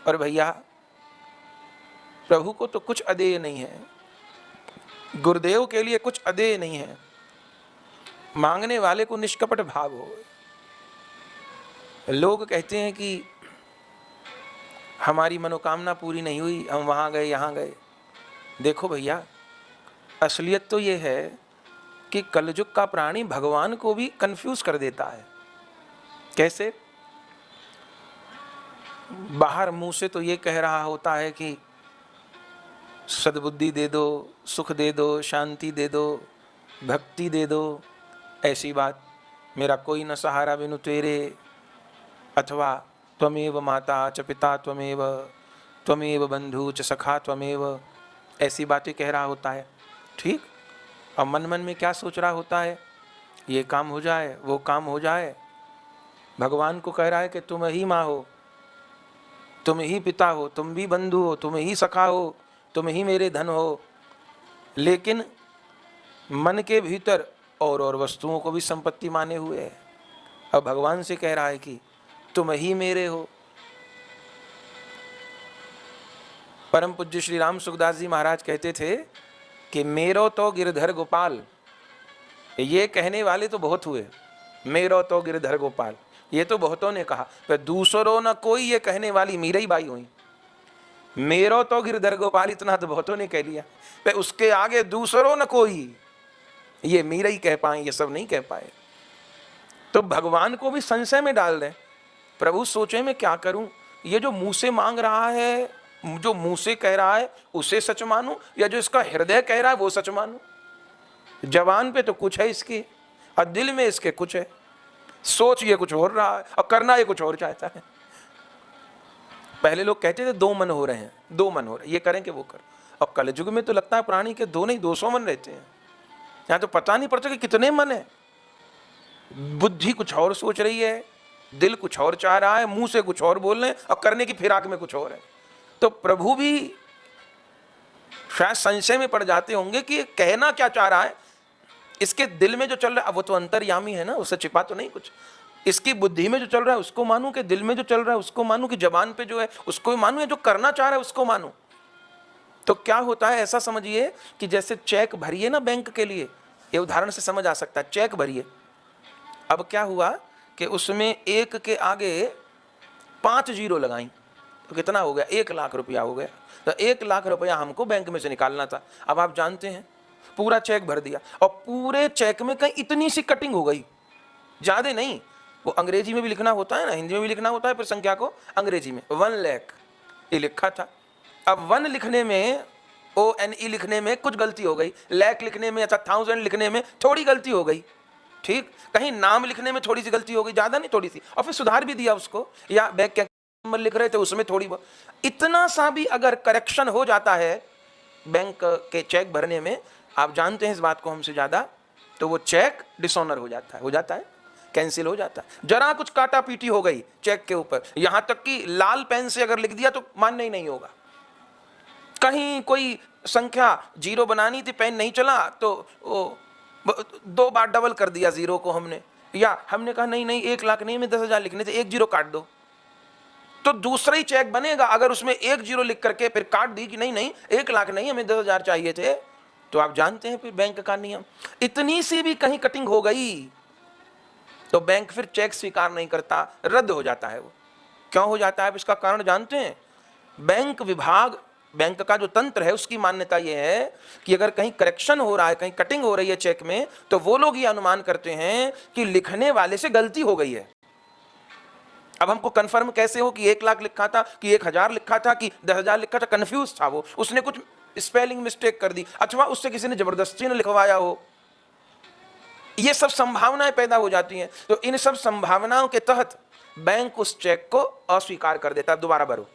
और भैया प्रभु को तो कुछ अदेय नहीं है, गुरुदेव के लिए कुछ अदेय नहीं है। मांगने वाले को निष्कपट भाव हो। लोग कहते हैं कि हमारी मनोकामना पूरी नहीं हुई, हम वहाँ गए यहाँ गए। देखो भैया, असलियत तो ये है कि कलयुग का प्राणी भगवान को भी कंफ्यूज कर देता है। कैसे? बाहर मुंह से तो ये कह रहा होता है कि सद्बुद्धि दे दो, सुख दे दो, शांति दे दो, भक्ति दे दो, ऐसी बात, मेरा कोई न सहारा बिनु तेरे, अथवा त्वमेव माता च पिता त्वमेव, त्वमेव बंधु च सखा त्वमेव, ऐसी बातें कह रहा होता है। ठीक, और मन मन में क्या सोच रहा होता है? ये काम हो जाए, वो काम हो जाए। भगवान को कह रहा है कि तुम ही माँ हो, तुम ही पिता हो, तुम भी बंधु हो, तुम ही सखा हो, तुम ही मेरे धन हो। लेकिन मन के भीतर और वस्तुओं को भी संपत्ति माने हुए है। अब भगवान से कह रहा है कि तुम ही मेरे हो। परम पूज्य श्री राम सुखदास जी महाराज कहते थे कि मेरो तो गिरधर गोपाल। ये कहने वाले तो बहुत हुए, मेरो तो गिरधर गोपाल, ये तो बहुतों ने कहा, पर दूसरों न कोई ये कहने वाली मीरा बाई हुई। मेरो तो गिरधर गोपाल इतना तो बहुतों ने कह लिया, पर उसके आगे दूसरों न कोई, ये मीरा ही कह पाए, ये सब नहीं कह पाए। तो भगवान को भी संशय में डाल दें। प्रभु सोचे मैं क्या करूं, ये जो मुंह से मांग रहा है, जो मुंह से कह रहा है उसे सच मानूं, या जो इसका हृदय कह रहा है वो सच मानूं? जवान पे तो कुछ है इसके, और दिल में इसके कुछ है। सोच ये कुछ और रहा है और करना ये कुछ और चाहता है। पहले लोग कहते थे दो मन हो रहे हैं, दो मन हो रहे हैं, ये करें कि वो करें। और कलयुग में तो लगता है प्राणी के दो नहीं 200 मन रहते हैं। यहाँ तो पता नहीं पड़ता कि कितने मन है। बुद्धि कुछ और सोच रही है, दिल कुछ और चाह रहा है, मुंह से कुछ और बोल रहे हैं और करने की फिराक में कुछ और है। तो प्रभु भी शायद संशय में पड़ जाते होंगे कि कहना क्या चाह रहा है, इसके दिल में जो चल रहा है, वो तो अंतर्यामी है ना, उससे छिपा तो नहीं कुछ। इसकी बुद्धि में जो चल रहा है उसको मानूं, कि दिल में जो चल रहा है उसको मानूं, कि जबान पे जो है उसको मानूं, या जो करना चाह रहा है उसको मानूं? तो क्या होता है, ऐसा समझिए कि जैसे चेक भरिए ना बैंक के लिए, ये उदाहरण से समझ आ सकता है। चेक भरिए, अब क्या हुआ कि उसमें एक के आगे 5 जीरो लगाई, तो कितना हो गया? 1 लाख रुपया हो गया। तो 1 लाख रुपया हमको बैंक में से निकालना था। अब आप जानते हैं पूरा चेक भर दिया, और पूरे चेक में कहीं इतनी सी कटिंग हो गई, ज्यादा नहीं। वो अंग्रेजी में भी लिखना होता है ना, हिंदी में भी लिखना होता है, फिर संख्या को अंग्रेजी में 1 लाख ये लिखा था। अब 1 लिखने में, ONE लिखने में कुछ गलती हो गई, लाख लिखने में, 1000 लिखने में थोड़ी गलती हो गई। ठीक, कहीं नाम लिखने में थोड़ी सी गलती हो गई, ज्यादा नहीं, थोड़ी सी, और फिर सुधार भी दिया उसको। या बैंक के नंबर लिख रहे थे उसमें थोड़ी बहुत, इतना सा भी अगर करेक्शन हो जाता है बैंक के चेक भरने में, आप जानते हैं इस बात को हमसे ज्यादा, तो वो चेक डिसऑनर हो जाता है, कैंसिल हो जाता है। जरा कुछ काटा पीटी हो गई चेक के ऊपर, यहां तक कि लाल पेन से अगर लिख दिया तो मान्य ही नहीं होगा। कहीं कोई संख्या जीरो बनानी थी, पेन नहीं चला तो 2 बार डबल कर दिया जीरो को हमने, या हमने कहा नहीं 1 लाख नहीं, हमें 10,000 लिखने थे, 1 जीरो काट दो, तो दूसरा ही चेक बनेगा। अगर उसमें 1 जीरो लिख करके फिर काट दी कि नहीं 1 लाख नहीं, हमें 10,000 चाहिए थे, तो आप जानते हैं फिर बैंक का नियम, इतनी सी भी कहीं कटिंग हो गई तो बैंक फिर चेक स्वीकार नहीं करता, रद्द हो जाता है। वो क्यों हो जाता है, इसका कारण जानते हैं? बैंक विभाग, बैंक का जो तंत्र है उसकी मान्यता यह है कि अगर कहीं करेक्शन हो रहा है, कहीं कटिंग हो रही है चेक में, तो वो लोग ये अनुमान करते हैं कि लिखने वाले से गलती हो गई है। अब हमको कंफर्म कैसे हो कि 1 लाख लिखा था कि 1000 लिखा था कि 10,000 लिखा था? कंफ्यूज था वो, उसने कुछ स्पेलिंग मिस्टेक कर दी, अथवा उससे किसी ने जबरदस्ती ने लिखवाया हो। ये सब संभावनाएं पैदा हो जाती हैं। तो इन सब संभावनाओं के तहत बैंक उस चेक को अस्वीकार कर देता है, दोबारा भरो।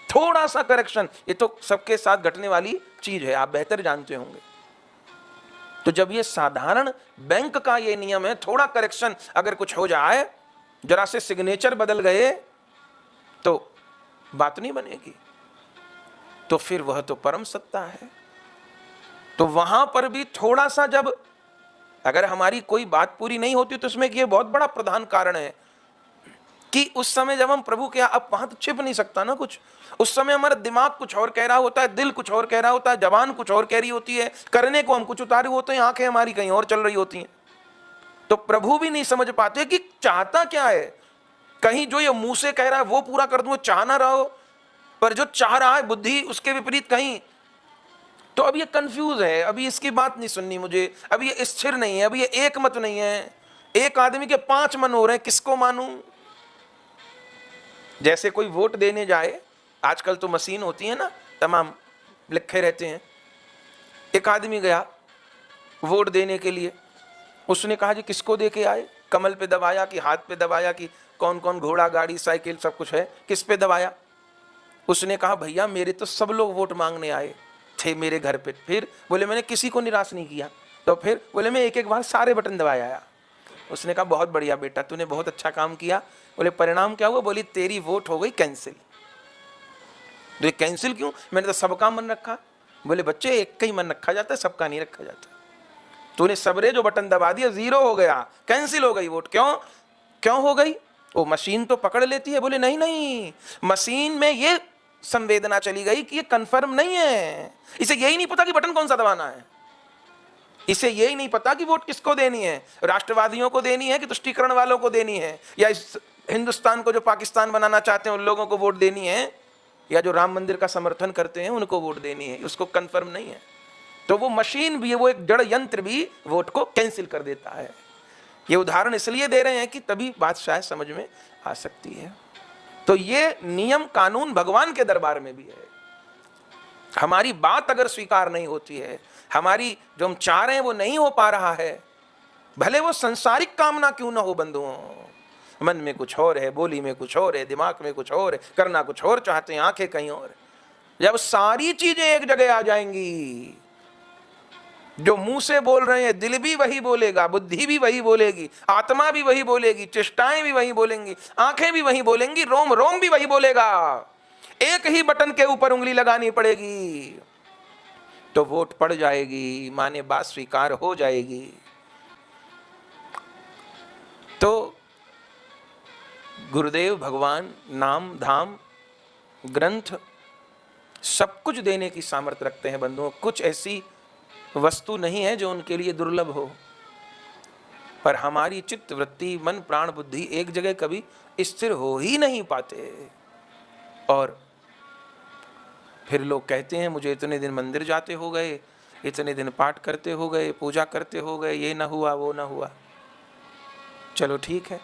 थोड़ा सा करेक्शन, ये तो सबके साथ घटने वाली चीज है, आप बेहतर जानते होंगे। तो जब ये साधारण बैंक का ये नियम है, थोड़ा करेक्शन अगर कुछ हो जाए, जरा से सिग्नेचर बदल गए, तो बात नहीं बनेगी, तो फिर वह तो परम सत्ता है। तो वहां पर भी थोड़ा सा, जब अगर हमारी कोई बात पूरी नहीं होती तो उसमें ये बहुत बड़ा प्रधान कारण है कि उस समय जब हम प्रभु के, अब वहां तो छिप नहीं सकता ना कुछ। उस समय हमारा दिमाग कुछ और कह रहा होता है, दिल कुछ और कह रहा होता है, जबान कुछ और कह रही होती है, करने को हम कुछ उतारे होते हैं, आंखें हमारी कहीं और चल रही होती हैं। तो प्रभु भी नहीं समझ पाते कि चाहता क्या है। कहीं जो ये मुंह से कह रहा है वो पूरा कर दूं, चाह ना रहो, पर जो चाह रहा है बुद्धि उसके विपरीत कहीं। तो अब ये कंफ्यूज है, अभी इसकी बात नहीं सुननी मुझे, अभी ये स्थिर नहीं है, अभी ये एक मत नहीं है, एक आदमी के 5 मन हो रहे हैं, किसको मानूं। जैसे कोई वोट देने जाए, आजकल तो मशीन होती है ना, तमाम लिखे रहते हैं। एक आदमी गया वोट देने के लिए, उसने कहा जी किसको दे के आए, कमल पे दबाया कि हाथ पे दबाया कि कौन कौन, घोड़ा गाड़ी साइकिल सब कुछ है, किस पे दबाया। उसने कहा भैया मेरे तो सब लोग वोट मांगने आए थे मेरे घर पे। फिर बोले मैंने किसी को निराश नहीं किया। तो फिर बोले मैं एक एक बार सारे बटन दबाया आया। उसने कहा बहुत बढ़िया बेटा, तूने बहुत अच्छा काम किया। बोले परिणाम क्या हुआ। बोली तेरी वोट हो गई कैंसिल। बोले कैंसिल क्यों, मैंने तो सबका मन रखा। बोले बच्चे एक का ही मन रखा जाता है, सबका नहीं रखा जाता। तूने सबरे जो बटन दबा दिया, 0 हो गया, कैंसिल हो गई वोट। क्यों क्यों हो गई, वो मशीन तो पकड़ लेती है। बोले नहीं नहीं, मशीन में ये संवेदना चली गई कि ये कंफर्म नहीं है, इसे यही नहीं पता कि बटन कौन सा दबाना है, इसे यही नहीं पता कि वोट किसको देनी है, राष्ट्रवादियों को देनी है कि तुष्टीकरण वालों को देनी है, या इस हिंदुस्तान को जो पाकिस्तान बनाना चाहते हैं उन लोगों को वोट देनी है, या जो राम मंदिर का समर्थन करते हैं उनको वोट देनी है। उसको कंफर्म नहीं है। तो वो मशीन भी, वो एक जड़ यंत्र भी वोट को कैंसिल कर देता है। ये उदाहरण इसलिए दे रहे हैं कि तभी बात शायद समझ में आ सकती है। तो ये नियम कानून भगवान के दरबार में भी है। हमारी बात अगर स्वीकार नहीं होती है, हमारी जो हम चाह रहे हैं वो नहीं हो पा रहा है, भले वो संसारिक कामना क्यों ना हो बंधुओं, मन में कुछ और है, बोली में कुछ और है, दिमाग में कुछ और है, करना कुछ और चाहते हैं, आंखें कहीं और। जब सारी चीजें एक जगह आ जाएंगी, जो मुंह से बोल रहे हैं दिल भी वही बोलेगा, बुद्धि भी वही बोलेगी, आत्मा भी वही बोलेगी, चेष्टाएं भी वही बोलेंगी, आंखें भी वही बोलेंगी, रोम रोम भी वही बोलेगा, एक ही बटन के ऊपर उंगली लगानी पड़ेगी तो वोट पड़ जाएगी, माने बात स्वीकार हो जाएगी। तो गुरुदेव भगवान नाम धाम ग्रंथ सब कुछ देने की सामर्थ्य रखते हैं बंधुओं। कुछ ऐसी वस्तु नहीं है जो उनके लिए दुर्लभ हो, पर हमारी चित्त वृत्ति मन प्राण बुद्धि एक जगह कभी स्थिर हो ही नहीं पाते। और फिर लोग कहते हैं मुझे इतने दिन मंदिर जाते हो गए, इतने दिन पाठ करते हो गए, पूजा करते हो गए, ये ना हुआ वो ना हुआ। चलो ठीक है,